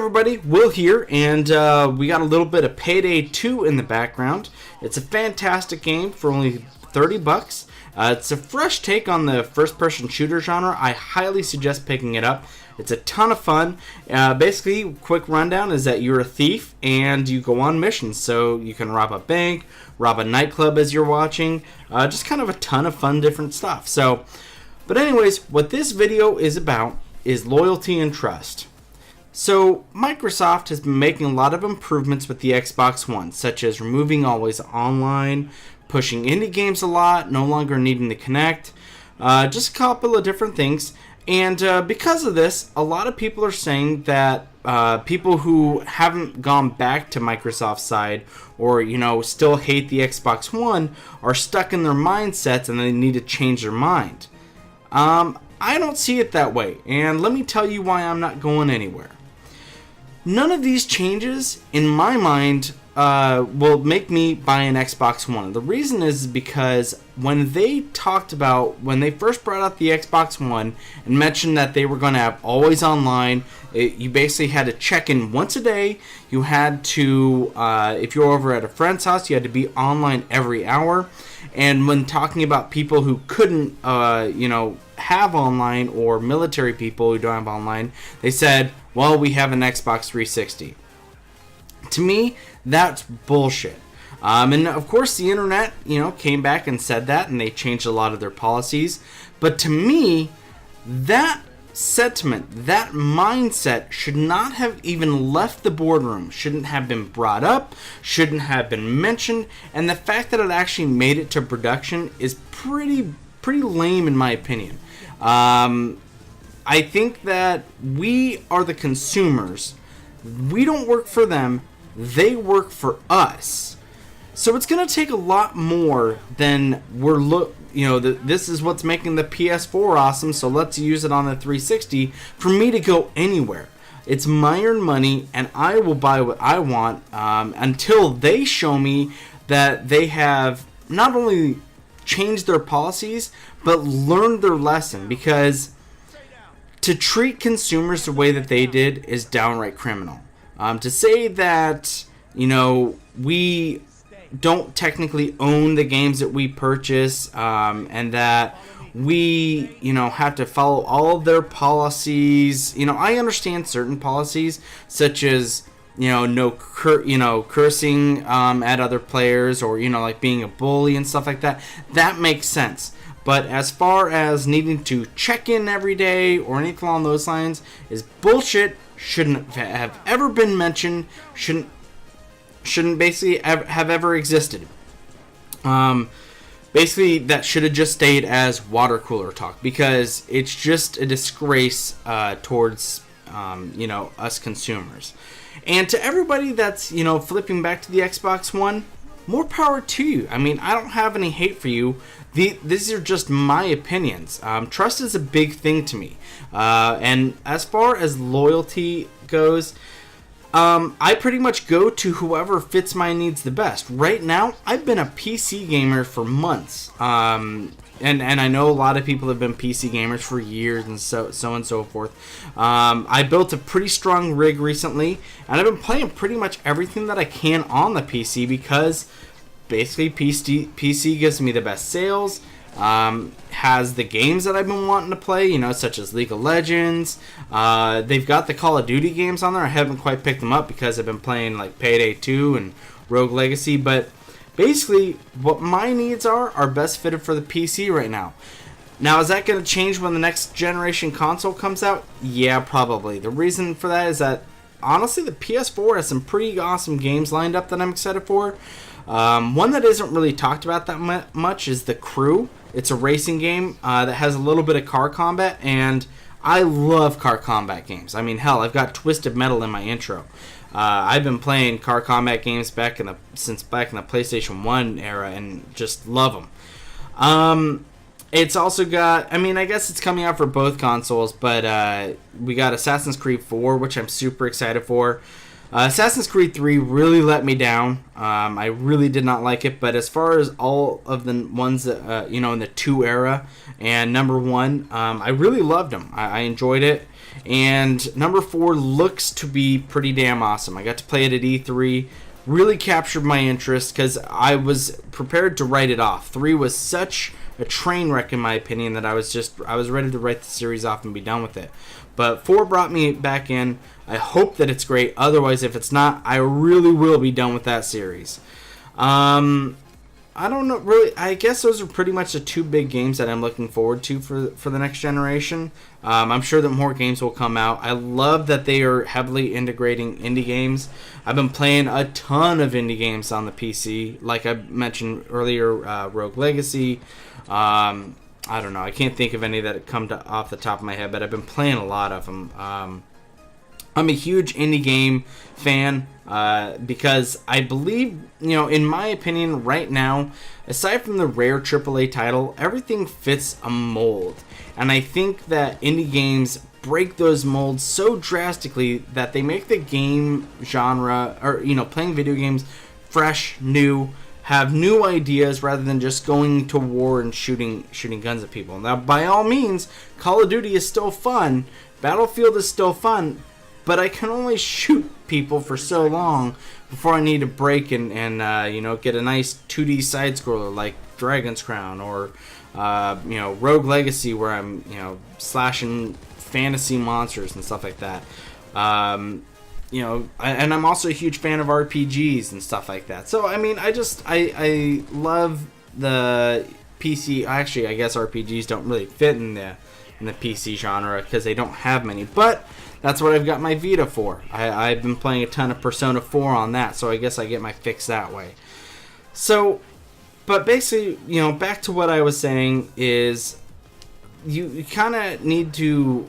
everybody, Will here, and we got a little bit of Payday 2 in the background. It's a fantastic game for only $30. It's a fresh take on the first-person shooter genre. I highly suggest picking it up. It's a ton of fun. Basically, quick rundown is that you're a thief and you go on missions. So you can rob a bank, rob a nightclub as you're watching. Just kind of a ton of fun different stuff. But anyways, what this video is about is loyalty and trust. So, Microsoft has been making a lot of improvements with the Xbox One, such as removing Always Online, pushing indie games a lot, no longer needing to connect, just a couple of different things. And because of this, a lot of people are saying that people who haven't gone back to Microsoft's side or, still hate the Xbox One are stuck in their mindsets and they need to change their mind. I don't see it that way, and let me tell you why I'm not going anywhere. None of these changes, in my mind, will make me buy an Xbox One. The reason is because when they first brought out the Xbox One and mentioned that they were going to have always online, you basically had to check in once a day. You had to, if you were over at a friend's house, you had to be online every hour. And when talking about people who couldn't, have online, or military people who don't have online, they said, well, we have an Xbox 360. To me, that's bullshit. And of course, the internet, came back and said that, and they changed a lot of their policies. But to me, that sentiment, that mindset should not have even left the boardroom, shouldn't have been brought up, shouldn't have been mentioned. And the fact that it actually made it to production is pretty lame in my opinion. I think that we are the consumers. We don't work for them. They work for us. So it's going to take a lot more than this is what's making the PS4 awesome, so let's use it on the 360 for me to go anywhere. It's my earned money, and I will buy what I want until they show me that they have not only changed their policies, but learned their lesson, because to treat consumers the way that they did is downright criminal. To say that, we don't technically own the games that we purchase, and that we, have to follow all of their policies. I understand certain policies, such as, no cursing at other players, or, like being a bully and stuff like that. That makes sense. But as far as needing to check in every day or anything along those lines is bullshit. Shouldn't have ever been mentioned. Shouldn't basically have ever existed. Basically, that should have just stayed as water cooler talk, because it's just a disgrace towards us consumers. And to everybody that's flipping back to the Xbox One, more power to you. I mean, I don't have any hate for you. These are just my opinions. Trust is a big thing to me. And as far as loyalty goes, I pretty much go to whoever fits my needs the best. Right now, I've been a PC gamer for months. And I know a lot of people have been PC gamers for years and so on and so forth. I built a pretty strong rig recently, and I've been playing pretty much everything that I can on the PC, because basically PC gives me the best sales, has the games that I've been wanting to play, such as League of Legends. They've got the Call of Duty games on there. I haven't quite picked them up because I've been playing like Payday 2 and Rogue Legacy, but basically, what my needs are best fitted for the PC right now. Now, is that going to change when the next generation console comes out? Yeah, probably. The reason for that is that, honestly, the PS4 has some pretty awesome games lined up that I'm excited for. One that isn't really talked about that much is The Crew. It's a racing game that has a little bit of car combat, and I love car combat games. I mean, hell, I've got Twisted Metal in my intro. I've been playing car combat games since back in the PlayStation 1 era, and just love them. It's also got, I guess it's coming out for both consoles, but we got Assassin's Creed 4, which I'm super excited for. Assassin's Creed 3 really let me down. I really did not like it, but as far as all of the ones that, in the 2 era and number 1, I really loved them. I enjoyed it. And number 4 looks to be pretty damn awesome. I got to play it at E3. Really captured my interest because I was prepared to write it off. 3 was such a train wreck in my opinion that I was ready to write the series off and be done with it. But 4 brought me back in. I hope that it's great. Otherwise, if it's not, I really will be done with that series. I don't know, really. I guess those are pretty much the 2 big games that I'm looking forward to for the next generation. I'm sure that more games will come out. I love that they are heavily integrating indie games. I've been playing a ton of indie games on the PC. Like I mentioned earlier, Rogue Legacy. I don't know. I can't think of any that come off the top of my head, but I've been playing a lot of them. I'm a huge indie game fan because I believe, in my opinion, right now, aside from the rare AAA title, everything fits a mold. And I think that indie games break those molds so drastically that they make the game genre, or, playing video games fresh, new, have new ideas rather than just going to war and shooting guns at people. Now, by all means, Call of Duty is still fun, Battlefield is still fun, but I can only shoot people for so long before I need to break and get a nice 2D side scroller like Dragon's Crown or Rogue Legacy where I'm slashing fantasy monsters and stuff like that. And I'm also a huge fan of RPGs and stuff like that. So I mean, I love the PC. Actually, I guess RPGs don't really fit in the PC genre because they don't have many, but that's what I've got my Vita for. I've been playing a ton of Persona 4 on that, so I guess I get my fix that way. So, but basically, back to what I was saying is you kind of need to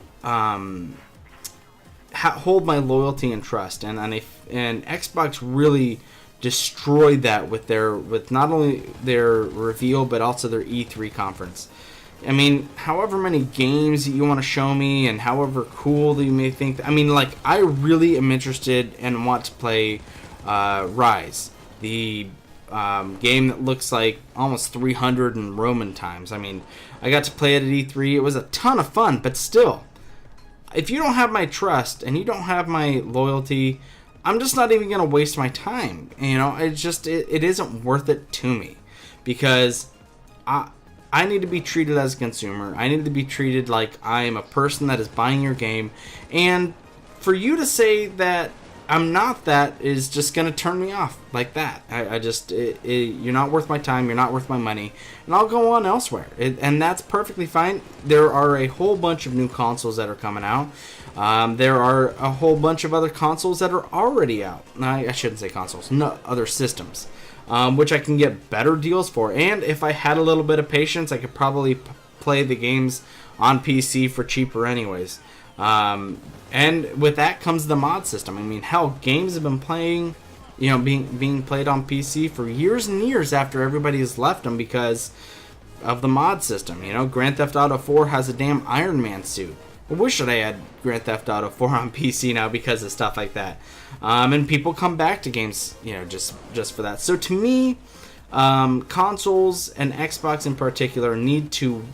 hold my loyalty and trust, and Xbox really destroyed that with not only their reveal but also their E3 conference. I mean, however many games that you want to show me and however cool that you may think... I really am interested and want to play Rise. The game that looks like almost 300 in Roman times. I mean, I got to play it at E3. It was a ton of fun, but still, if you don't have my trust and you don't have my loyalty, I'm just not even going to waste my time. It isn't worth it to me because I need to be treated as a consumer. I need to be treated like I am a person that is buying your game. And for you to say that I'm not that is just going to turn me off like that. You're not worth my time. You're not worth my money. And I'll go on elsewhere. And that's perfectly fine. There are a whole bunch of new consoles that are coming out. There are a whole bunch of other consoles that are already out. I shouldn't say consoles. No, other systems. Which I can get better deals for. And if I had a little bit of patience, I could probably play the games on PC for cheaper anyways. And with that comes the mod system. I mean, hell, games have been playing, being played on PC for years and years after everybody has left them because of the mod system. Grand Theft Auto 4 has a damn Iron Man suit. I wish that I had Grand Theft Auto 4 on PC now because of stuff like that. And people come back to games, just for that. So to me, consoles and Xbox in particular need to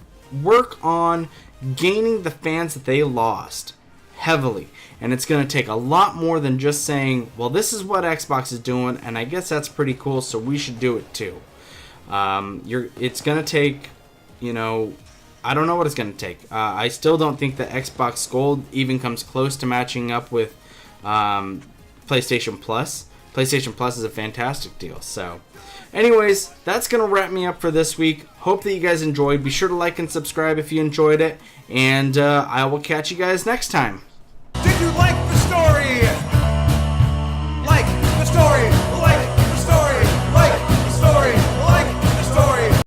work on gaining the fans that they lost heavily. And it's going to take a lot more than just saying, well, this is what Xbox is doing, and I guess that's pretty cool, so we should do it too. It's going to take, I don't know what it's going to take. I still don't think that Xbox Gold even comes close to matching up with PlayStation Plus. PlayStation Plus is a fantastic deal. So, anyways, that's going to wrap me up for this week. Hope that you guys enjoyed. Be sure to like and subscribe if you enjoyed it. And I will catch you guys next time. Did you like the story? Like the story.